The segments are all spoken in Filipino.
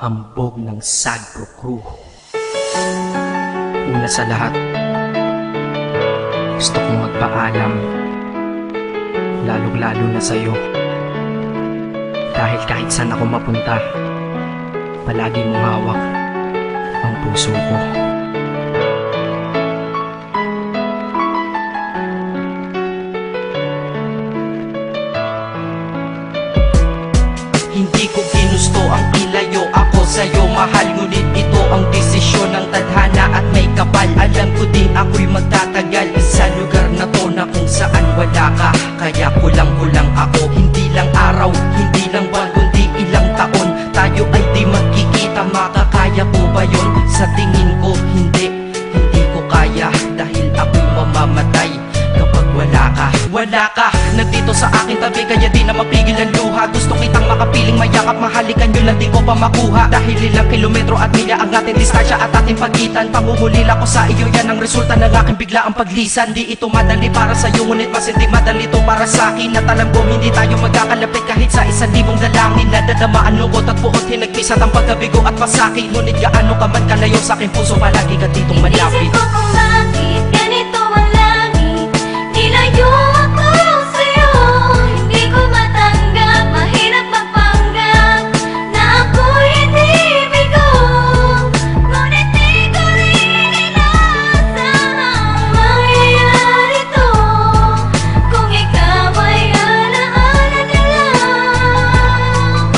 hambog ng Sagro Crew. Una sa lahat, gusto kong magpaalam, lalong-lalo na sa'yo. Dahil kahit saan ako mapunta, palagi mong hawak ang puso ko. Hindi ko ginusto ang ilayo ako sa'yo, mahal. Ngunit ito ang desisyon ng tadhana at may kapal. Alam ko di ako'y magtatagal sa lugar na to na kung saan wala ka. Kaya kulang-kulang ako, hindi lang araw, hindi lang buwan, kundi ilang taon. Tayo ay di magkikita, makakaya ko ba yun? Sa tingin ko hindi ko kaya. Dahil ako'y mamamatay kapag wala ka. Wala ka, nandito sa aking tabi, kaya di na mapigil ang luha. Gusto kitang makapiling, mayakap, mahalikan, yun lang di ko pa makuha. Dahil ilang kilometro at milya ang ating distansya at ating pagitan. Pangungulila ko sa iyo, yan ang resulta ng aking biglaang paglisan. Di ito madali para sa'yo, ngunit mas hindi madali ito para sa'kin. At alam ko hindi tayo magkakalapit kahit sa 1,000 dalangin. Nadadamaan lungkot at puot, hinagpisat ang pagkabigo at pasakit. Ngunit gaano ka man kalayo sa aking puso, palagi ka ditong malapit. Isip ko kung bakit ganito ang langit, nilayo ako sa'yo. Hindi ko matanggap, mahirap magpanggap na ako'y hindi bigo. Ngunit di ko rin inaasahan mangyayari to kung ikaw ay alaala na lang.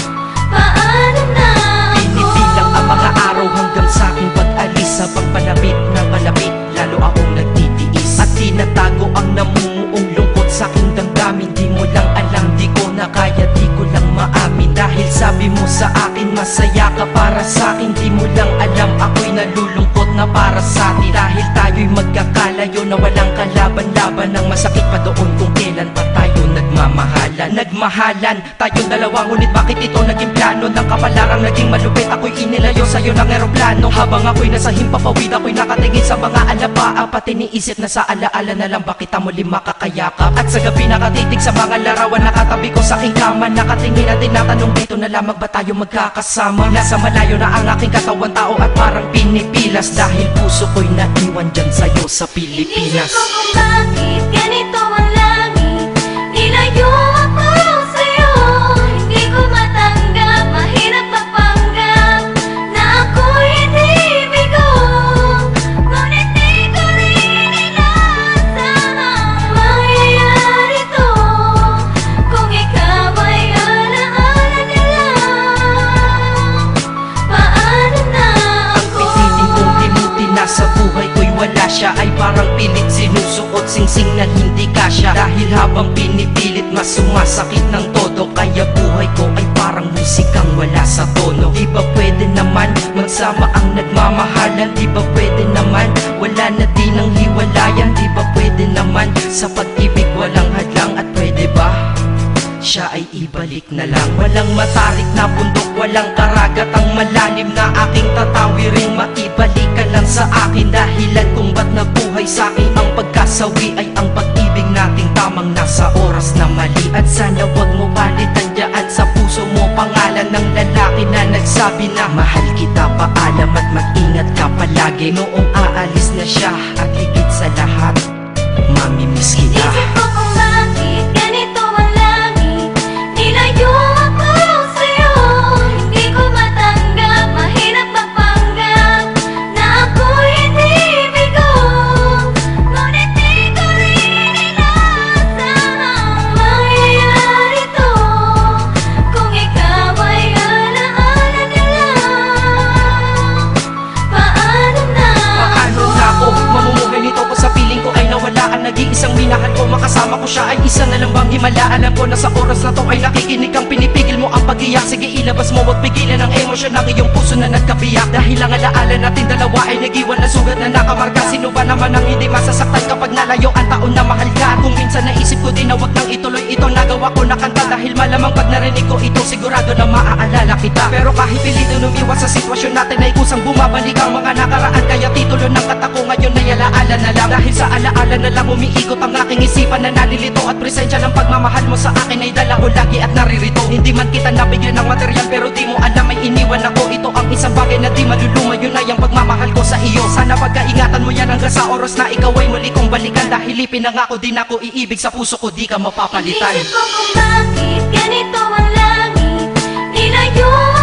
Paano na ako? Pinipilang ang mga araw hanggang sa aking pag-alis. Sa pagpalapit na palapit, lalo akong nagtitiis. At tinatago ang namumuong lungkot sa aking damdamin. Di mo lang alam, di ko na kaya, di ko lang maamin. Dahil sabi mo sa akin, masaya ka para sa akin. Di mo lang alam, ako'y nalulungkot na para sa atin. Dahil tayo'y magkakalayo na walang kalaban-laban. Ang masakit pa doon kung kailan pa tayo nagmamahalan. Nagmahalan, tayong dalawa, ngunit bakit ito naging plano? Ng kapalarang naging malupit, ako'y inilayo sa'yo ng eroplano. Habang ako'y nasa himpapawid, ako'y nakatingin sa mga alapaap. Pati niisip na sa alaala na lang, bakit ang muli makakayakap? At sa gabi nakatitig sa mga larawan, nakatabi ko sa aking kama. Nakatingin at tinatanong, dito na lamang ba tayo magkakasama? Nasa malayo na ang aking katawan, tao at parang pinipilas. Dahil puso ko'y naiwan dyan sa'yo sa Pilipinas. Inisip ko kung bakit ganito ang langit, nilayo ako sa'yo. Hindi ko matanggap, mahirap magpanggap na ako'y hindi bigo. Ngunit di ko rin inaasahan mangyayari to kung ikaw ay alaala na lang. Paano na Ang ako? piniling kong limutin na sa buhay ko'y wala siya, ay parang pilit sinusuot, singsing na hindi kasya. Dahil habang pinipilit, mas sumasakit ng todo. Kaya buhay ko ay parang musikang wala sa tono. Di ba pwede naman magsama ang nagmamahalan? Di ba pwede naman wala na din ang hiwalayan? Di ba pwede naman sa pag-ibig walang hadlang? At pwede ba siya ay ibalik na lang? Walang matarik na bundok, walang karagat ang malalim na aking tatawirin. Maibalik ka lang sa akin, dahilan kung ba't nabuhay sa akin ang pagkasawi ay ang pag-ibig nating tamang nasa oras na mali. At sana wag mo palitan dyan sa puso mo pangalan ng lalaki na nagsabi na mahal kita, paalam at mag-ingat ka palagi. Noong aalis na siya at higit sa lahat, mamimiss kita. Isip ko kung bakit ganito ang langit, nilayo ako sa'yo. Hindi ko matanggap, mahirap magpanggap na ako'y hindi bigo. Ngunit di ko rin inaasahan mangyayari to kung ikaw ay alaala na lang. Paano na Paano na ako mamumuhay nito ko sa piling ko ay nawalaan? Nag-iisang minahal ko, makasama ko siya ay isa na lang bang himala? Alam ko na sa oras na to ay nakikinig kang pinipigil mo ang pag-iyak. Sige ilabas mo, wag pigilan ang emosyon ng iyong puso na nagkabiyak. Dahil ang alaala natin dalawa ay nag-iwan na sugat na nakamarka. Sino ba naman ang hindi masasaktan kapag nalayo ang taon na mahal ka? Kung minsan naisip ko din na wag nang ituloy ito, nagawa ko na kanta. Dahil malamang pag narinig ko ito, sigurado na maaalala kita. Pero kahit pilito umiwas sa sitwasyon natin ay kusang bumabalik ang mga nakaraan. Kaya titulo ng kata ko ngayon ay alaala na lang. Dahil sa alaala na lang umiikot ang aking isipan na nalilito. At presensya ng pagmamahal mo sa akin ay dala ko lagi at naririto. Hindi man kita nabigyan ng material, pero di mo alam ay iniwan ako. Ito ang isang bagay na di maluluma, yun ay ang pagmamahal ko sa iyo. Sana pagkaingatan mo yan hanggang sa oras na ikaw ay muli kong balikan. Dahil ipinangako din ako iibig sa puso ko, di ka mapapalitan. Inisip ko kung bakit ganito ang langit, nilayo